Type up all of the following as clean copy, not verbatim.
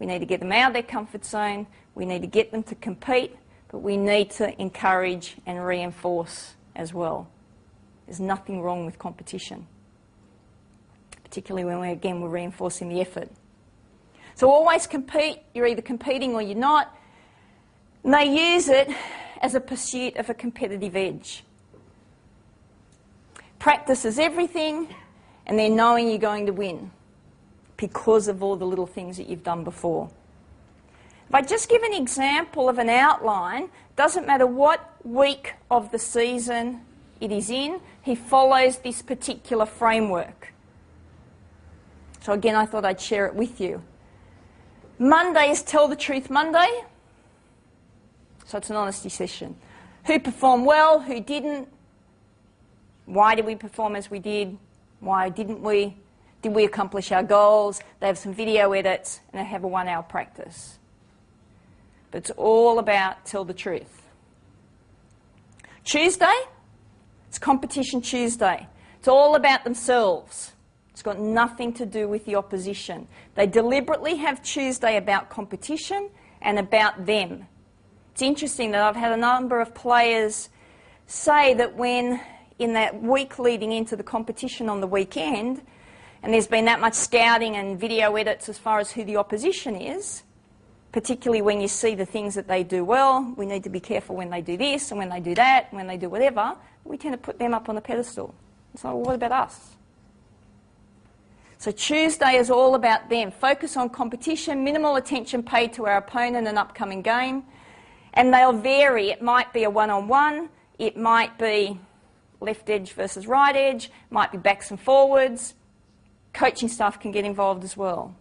We need to get them out of their comfort zone. We need to get them to compete, but we need to encourage and reinforce as well. There's nothing wrong with competition, particularly when we're reinforcing the effort. So always compete. You're either competing or you're not. And they use it as a pursuit of a competitive edge. Practice is everything, and they're knowing you're going to win because of all the little things that you've done before. If I just give an example of an outline, doesn't matter what week of the season it is in, he follows this particular framework. So again, I thought I'd share it with you. Monday is Tell the Truth Monday. So it's an honesty session. Who performed well, who didn't? Why did we perform as we did? Why didn't we? Did we accomplish our goals? They have some video edits, and they have a 1 hour practice. But it's all about tell the truth. Tuesday, it's Competition Tuesday. It's all about themselves. It's got nothing to do with the opposition. They deliberately have Tuesday about competition and about them. It's interesting that I've had a number of players say that when in that week leading into the competition on the weekend, and there's been that much scouting and video edits as far as who the opposition is, particularly when you see the things that they do well, we need to be careful when they do this and when they do that, and when they do whatever, we tend to put them up on a pedestal. It's like, well, what about us? So Tuesday is all about them. Focus on competition, minimal attention paid to our opponent and upcoming game. And they'll vary. It might be a one-on-one. It might be left edge versus right edge. It might be backs and forwards. Coaching staff can get involved as well.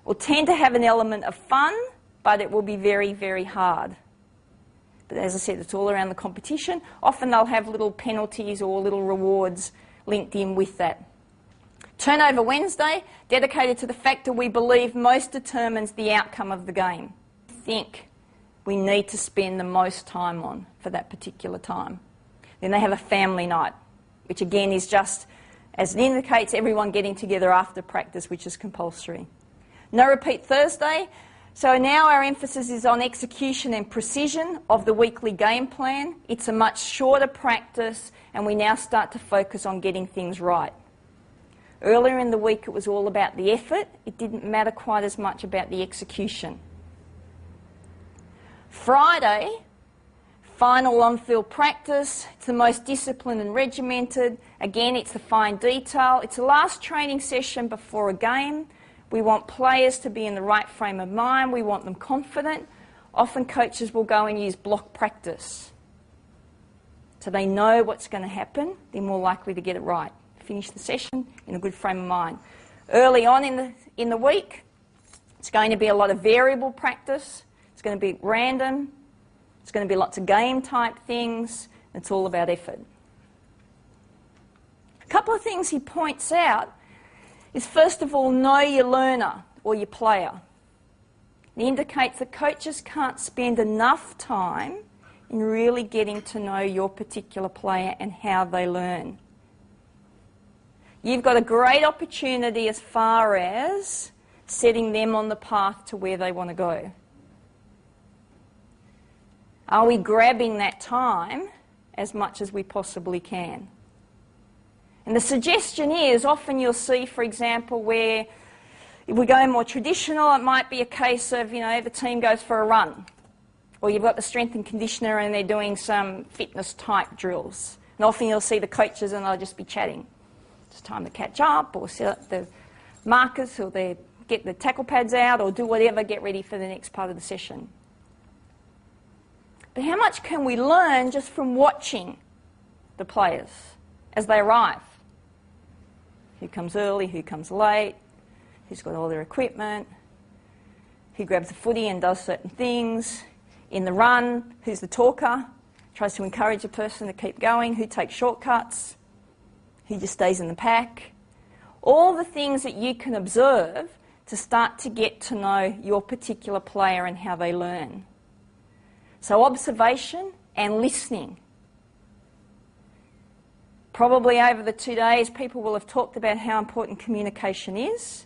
Will tend to have an element of fun, but it will be very, very hard. But as I said, it's all around the competition. Often they'll have little penalties or little rewards linked in with that. Turnover Wednesday, dedicated to the factor we believe most determines the outcome of the game. Think we need to spend the most time on for that particular time. Then they have a family night, which again is just, as it indicates, everyone getting together after practice, which is compulsory. No repeat Thursday. So now our emphasis is on execution and precision of the weekly game plan. It's a much shorter practice, and we now start to focus on getting things right. Earlier in the week, it was all about the effort. It didn't matter quite as much about the execution. Friday, final on-field practice. It's the most disciplined and regimented. Again, it's the fine detail. It's the last training session before a game. We want players to be in the right frame of mind. We want them confident. Often coaches will go and use block practice. So they know what's going to happen. They're more likely to get it right. Finish the session in a good frame of mind. Early on in the week, it's going to be a lot of variable practice. It's going to be random. It's going to be lots of game type things. It's all about effort. A couple of things he points out is, first of all, know your learner or your player. It indicates that coaches can't spend enough time in really getting to know your particular player and how they learn. You've got a great opportunity as far as setting them on the path to where they want to go. Are we grabbing that time as much as we possibly can? And the suggestion is, often you'll see, for example, where if we go more traditional, it might be a case of, the team goes for a run. Or you've got the strength and conditioner and they're doing some fitness type drills. And often you'll see the coaches and they'll just be chatting. It's time to catch up, or set up the markers, or they get the tackle pads out, or do whatever, get ready for the next part of the session. But how much can we learn just from watching the players as they arrive? Who comes early, who comes late, who's got all their equipment, who grabs the footy and does certain things. In the run, who's the talker, tries to encourage a person to keep going, who takes shortcuts, who just stays in the pack. All the things that you can observe to start to get to know your particular player and how they learn. So observation and listening. Probably over the 2 days, people will have talked about how important communication is.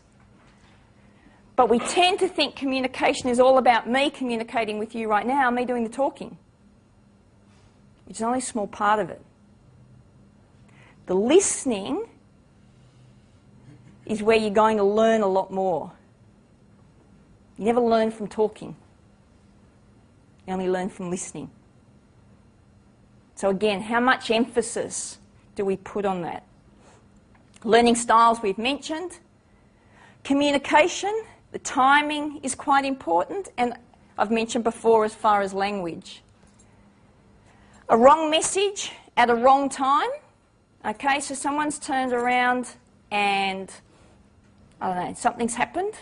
But we tend to think communication is all about me communicating with you right now, me doing the talking. It's only a small part of it. The listening is where you're going to learn a lot more. You never learn from talking. You only learn from listening. So again, how much emphasis do we put on that? Learning styles we've mentioned. Communication, the timing is quite important, and I've mentioned before as far as language. A wrong message at a wrong time. Okay, so someone's turned around and, I don't know, something's happened.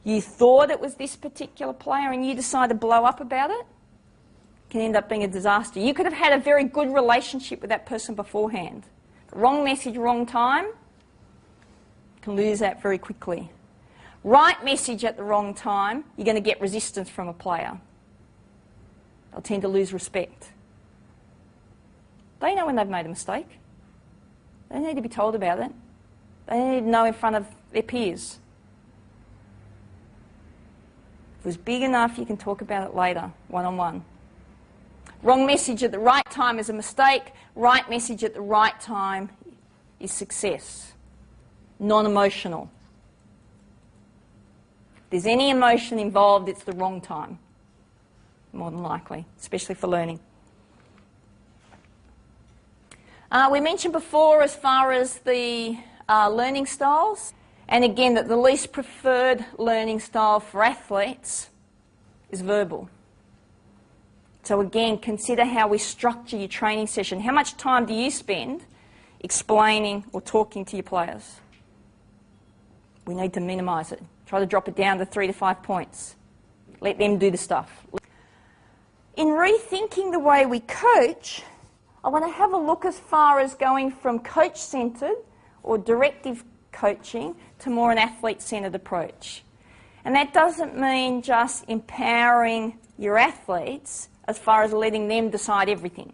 You thought it was this particular player and you decide to blow up about it. It can end up being a disaster. You could have had a very good relationship with that person beforehand. Wrong message, wrong time. You can lose that very quickly. Right message at the wrong time, you're going to get resistance from a player. They'll tend to lose respect. They know when they've made a mistake. They need to be told about it. They need to know in front of their peers. If it was big enough, you can talk about it later, one-on-one. Wrong message at the right time is a mistake. Right message at the right time is success. Non-emotional. If there's any emotion involved, it's the wrong time, more than likely, especially for learning. We mentioned before as far as the learning styles, and again that the least preferred learning style for athletes is verbal. So again, consider how we structure your training session. How much time do you spend explaining or talking to your players? We need to minimise it. Try to drop it down to 3 to 5 points. Let them do the stuff. In rethinking the way we coach, I want to have a look as far as going from coach-centred or directive coaching to more an athlete-centred approach. And that doesn't mean just empowering your athletes as far as letting them decide everything.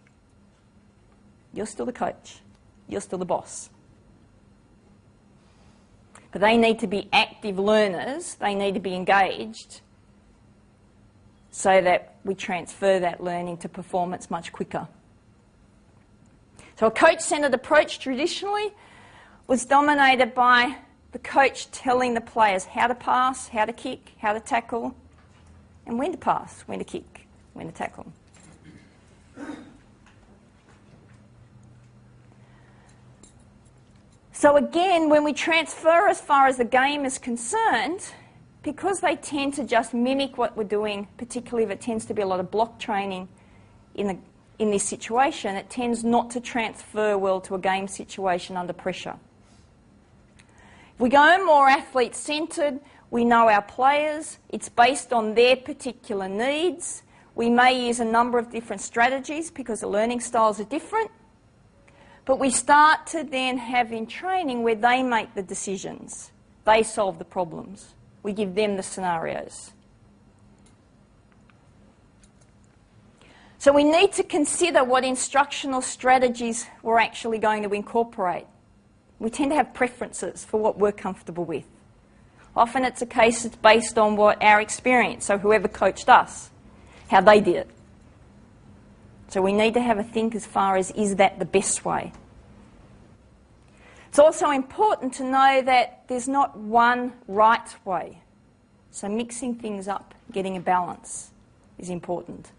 You're still the coach. You're still the boss. But they need to be active learners. They need to be engaged so that we transfer that learning to performance much quicker. So a coach-centred approach traditionally was dominated by the coach telling the players how to pass, how to kick, how to tackle, and when to pass, when to kick, when to tackle. So again, when we transfer as far as the game is concerned, because they tend to just mimic what we're doing, particularly if it tends to be a lot of block training in this situation, it tends not to transfer well to a game situation under pressure. If we go more athlete-centred, we know our players, it's based on their particular needs. We may use a number of different strategies because the learning styles are different, but we start to then have in training where they make the decisions. They solve the problems. We give them the scenarios. So we need to consider what instructional strategies we're actually going to incorporate. We tend to have preferences for what we're comfortable with. Often it's a case that's based on what our experience, so whoever coached us, how they did it. So we need to have a think as far as, is that the best way? It's also important to know that there's not one right way. So mixing things up, getting a balance is important.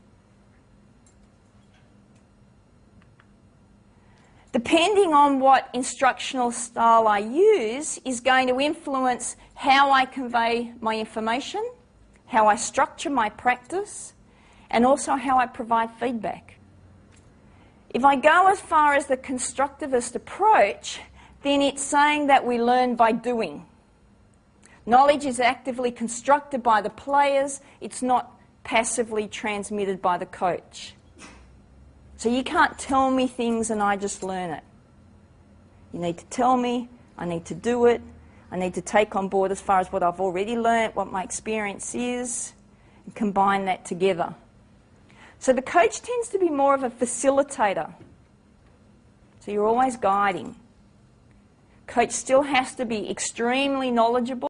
Depending on what instructional style I use is going to influence how I convey my information, how I structure my practice, and also how I provide feedback. If I go as far as the constructivist approach, then it's saying that we learn by doing. Knowledge is actively constructed by the players, it's not passively transmitted by the coach. So you can't tell me things and I just learn it. You need to tell me, I need to do it, I need to take on board as far as what I've already learnt, what my experience is, and combine that together. So the coach tends to be more of a facilitator. So you're always guiding. Coach still has to be extremely knowledgeable.